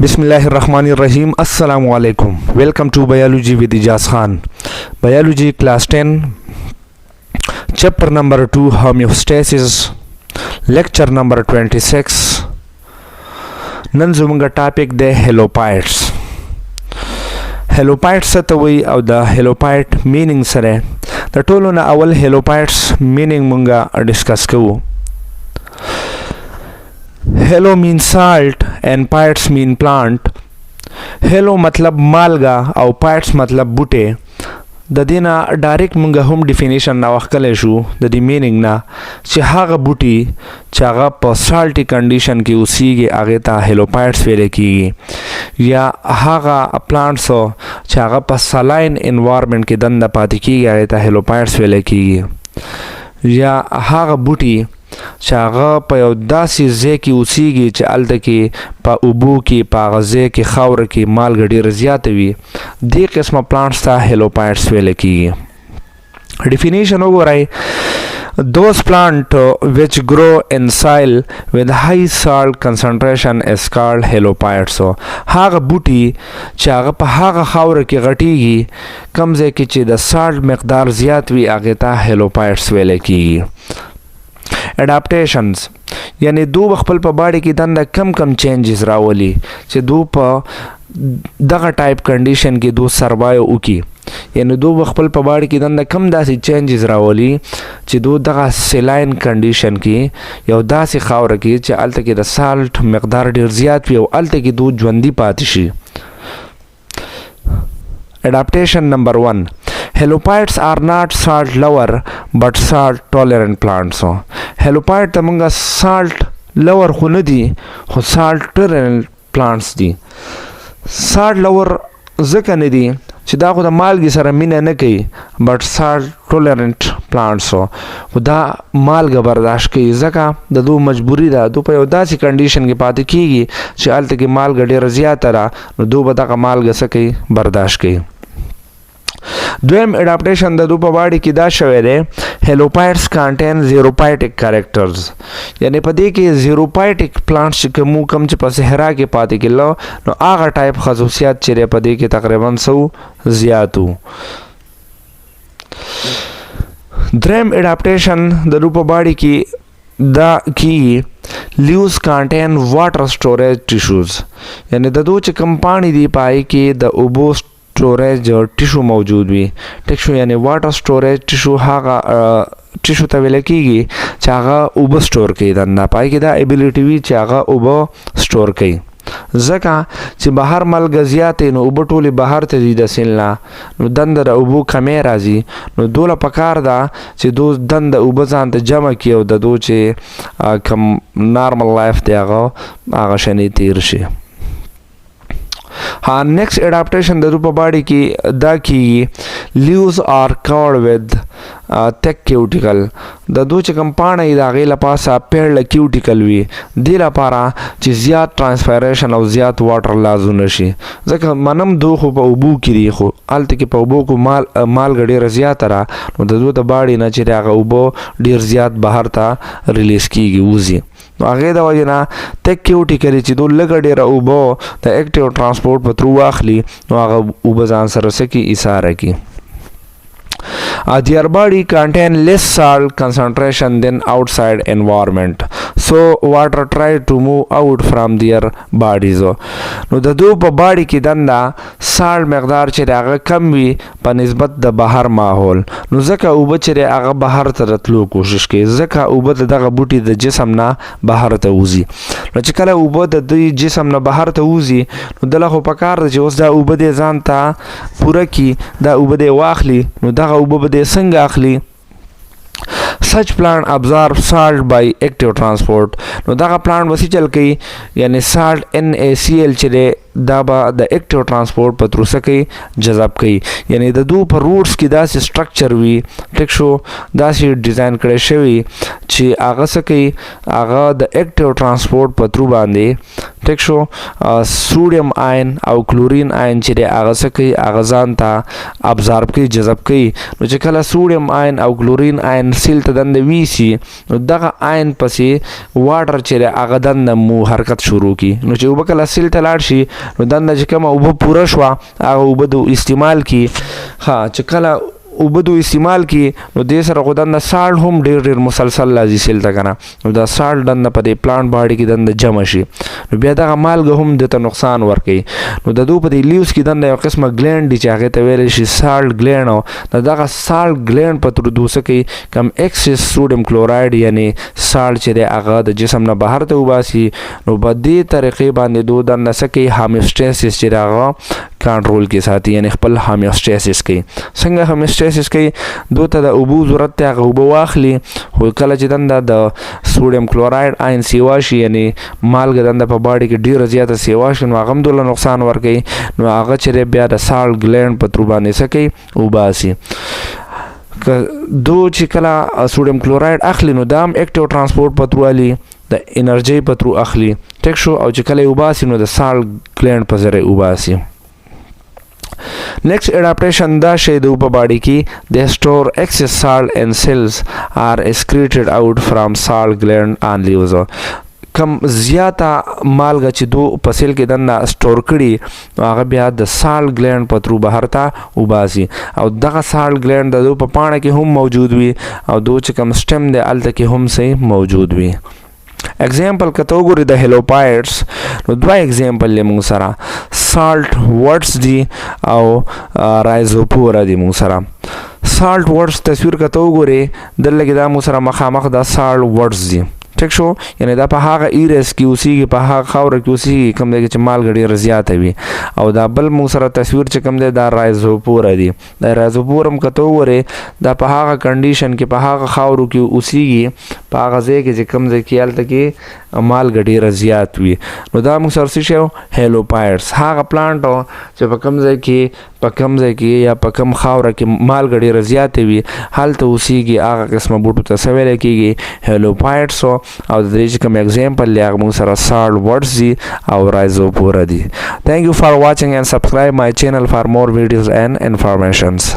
Bismillahirrahmanirrahim. Assalamu alaikum. Welcome to Biology with Ijaz Khan. Biology class 10, chapter number 2, Homeostasis, lecture number 26. نن زمونږ ټاپک دی halophytes. halophytes څه ته وایي او د halophyte meaning سره د ټولو نه اول halophytes meaning مونږه ډسکس کوو. Halo means salt and pytes mean plant. Halo مطلب مالګه او pytes مطلب بوټي. د دې نه ډایرکټ مونږ هم ډیفینیشن راوښکلی شو د دې مینینګ نه چې هغه بوټي چې هغه په سالټي کنډیشن کې اوسیږي هغې ته هیلوپایټس ویلی کیږي، یا هغه پلانټس چې هغه په سلاین انوایرمنټ کې دنده پاتې کیږي هغې ته هیلوپایټس ویلی کیږي، یا هغه بوټي چې هغه په یو داسې ځای کې اوسیږي چې هلته کې په اوبو کې په هغه ځای کې خاوره کې مالګه ډېره زیاته وي، دې قسمه پلانټس ته هیلوپایټس ویلی کیږي. ډیفینیشن وګورئ: those plant which grow in soil with high salt concentration is called halophytes. هغه بوټي چې هغه په هغه خاوره کې غټیږي کوم ځای کې چې د سالټ مقدار زیات وي هغې ته هیلوپایټس ویلی کیږي. اډاپټیشنز یعنی دو خپل په باډي کې دنده کم چینجز راولي چې دو په دغه ټایپ کنډیشن کې دو سروایو وکړي، یعنی دو خپل په باډي کې دنده کم داسې چینجز راولي چې دو دغه سلاین کنډیشن کې یو داسې خاوره کې چې هلته کې د سالټ مقدار ډېر زیات وي او هلته کې دو ژوندي پاتې شي. Adaptation number 1. Halophytes are not salt lover but salt tolerant plants. Halophyte ته مونږه salt lover خو نه دي خو salt tolerant plants دي. salt lover ځکه نه دي چې دا خو د مالګې سره مینه نه کوي but salt tolerant plants خو دا مالګه برداشت کوي، ځکه د دو مجبوري ده دو په یو داسې کنډیشن کې پاتې کیږي چې هلته کې مالګه ډېره زیاته ده نو دو به دغه مالګه څه کوي برداشت کوي. دویم اډاپټیشن د دو په باډي کې دا شوی دی هیلوپایټس کانټین زیروپایټک کریکټرز، یعنی په دې کې زیروپایټک پلانټس چې کوم چې په صحرا کې پاتې کېدل نو هغه ټایپ خصوصیات چې دی په دې کې تقریبا زیات وو. دریم اډاپټیشن د دو په باډي کې دا کیږي لیوز کانټین واټر سټوریج ټیشوز، یعنی د دو چې کوم پاڼې دي پای کې د اوبو سټوریج ټیشو موجود وي. ټیشو یعنی واټر سټوریج ټیشو هغه ټیشو ته ویل کیږي چې هغه اوبه سټور کوي، دنده پای کې دا ایبیلیټي وي چې هغه اوبه سټور کوي، ځکه چې بهر مالګه زیاتې نو اوبه ټولې بهر ته ځي د سیند نه نو دنده د اوبو کمی راځي، نو دوله پکار ده چې دو دنده اوبه ځان ته جمع کړي او د دو چې کم نارمل لایف دی هغه شنې تیر شي. نیکسٹ اڈاپٹیشن د دو په باډي کې دا کیږي لیوز آر کورډ ود تک کیوټیکل، د دو چې کوم پاڼه یې د هغې له پاسه پیړله کیوټیکل وي دې لپاره چې زیات ټرانسپیریشن او زیات واټر لازم نشي، ځکه منم دو خو په اوبو کې دي خو هلته کې په اوبو کې مالګه ډېره زیاته ده نو د دو د باډي نه چې هغه اوبه ډېر زیات بهر ته ریلیز کیږي وځي، نو هغې د وجې نه تک کیوټیکل چې دو لږه ډېره اوبه د ایکټیو ټرانسپورټ په ترو واخلي نو هغه اوبه ځان سره څه کړي ایساره کړي. Their body contain less salt concentration than outside environment, so water try to move out from their bodies. نو د دو په باډي کې دنده سالټ مقدار چې هغه کم وي په نسبت د بهر ماحول، نو ځکه اوبه چې هغه بهر ته راتلو کوشش کوي، ځکه اوبه د دغه بوټي د جسم نه بهر ته وځي، نو چې کله اوبه د دوی جسم نه بهر ته وځي نو دله خو پکار ده چې اوس دا اوبه دې ځان ته پوره کړي، دا اوبه دې واخلي نو دغه اوبه به دې څنګه اخلي. such plant absorb salt by active transport، نو دغه پلانټ وسی چل کوي یعنی salt NaCl چې دا به د اکټیو ترانسپورټ په تروسه کې جذب کوي، یعنی د دوی په روټس کې داسې سټرکچر وي ټیک شو، داسې ډیزاین کړی شوی چې هغه څه کوي، هغه د اکټیو ترانسپورټ په ترو باندې ټیک شو سوډیم آین او کلورین آین چې دی هغه څه کوي، هغه ځان ته ابزارب کوي، جذب کوي. نو چې کله سوډیم آین او کلورین آین سیل ته دنده ویسي نو دغه آین پسې واټر چې دی هغه دنده مو حرکت شروع کی. نو چې اوبه کله سیل ته لاړ شي نو دنده چې کومه اوبه پوره شوه هغه اوبه د استعمال کی. چې کله اوبه دو استعمال کی نو دې سره خو دنده سالټ هم ډېر ډېر مسلسل راځي سیل ته که نه، نو دا سالټ دنده په دې پلانټ باډي کې دنده جمع شي، نو بیا دغه مالګه هم دې ته نقصان ورکوي. نو د دوی په دې لیوز کې دنده یو قسمه ګلینډ دي چې هغې ته ویلی شي سالټ ګلینډ، او دغه سالټ ګلینډ په تر دوسه کې کم ایکسس سوډیم کلورایډ یعنی سالټ چې دی هغه د جسم نه بهر ته وباسي. نو په دې طریقې باندې دوی دنده څه کوي، هامیوسټیسس چې دی هغه کنټرول کې ساتي، یعنی خپل هامیوسټیسس کوي. څنګه هامیوسټیسس کوي؟ دوی ته د اوبو ضرورت دی، هغه اوبه واخلي، خو کله چې دنده د سوډیم کلورایډ آین سیوا شي یعنی مالګه دنده په باډي کې ډېره زیاته سیوا شي نو هغه هم دوی له نقصان ورکوي. نو هغه چې دی بیا د سالټ ګلینډ په ترو باندې څه کوي، وباسي. دو چې کله سوډیم کلورایډ اخلي نو دا هم اکټیو ترانسپورټ په ترو الي، د انرژۍ په ترو اخلي ټیک شو، او چې کله یې وباسي نو د سالټ ګلینډ په ذریعه وباسي. Next adaptation دا شی د په باډي کې د store excess salt and cells are excreted out from salt gland and leaves. کم زیاته مالګه چې دو په سیل کې دنده سټور کړي نو هغه بیا د سالټ ګلینډ په ترو بهر ته وباسي، او دغه سالټ ګلینډ د دو په پاڼه کې هم موجود وي، او دو چې کم سټم دی هلته کې هم صحیح موجود وي. اگزامپل که ته وګورې د هیلوپایډس نو دوه اگزامپل دی موږ سره، سالټ ورډس دي او رایزوپورا دي موږ سره. سالټ ورډس تصویر که ته وګورې دلته کې دا موږ سره مخامخ دا سالټ ورډس دي ټیک شو، یعنی دا په هغه ایرس کې اوسیږي، په هغه خاوره کې اوسیږي کوم دی چې مالګه ډېره زیاته وي. او دا بل موږ سره تصویر چې کوم دی دا رایزوپورا دي. دا رایزوپورا هم که ته وګورې دا په هغه کنډیشن کې په هغه خاورو کې اوسیږي، په هغه ځای کې چې کوم ځای کې هلته کې مالګه ډېره زیات وي. نو دا موږ سره څه شی هیلوپایډس، هغه پلانټ چې په کوم ځای کې یا په کوم خاوره کې مالګه ډېره زیاته وي هلته اوسیږي، هغه قسمه بوټو ته څه ویلی کېږي، هیلوپایډس. او د دې چې کوم اگزامپل دی هغه موږ سره سالټ ورډس دي او رایزوپورا دي. Thank you for watching and subscribe my channel for more videos and informations.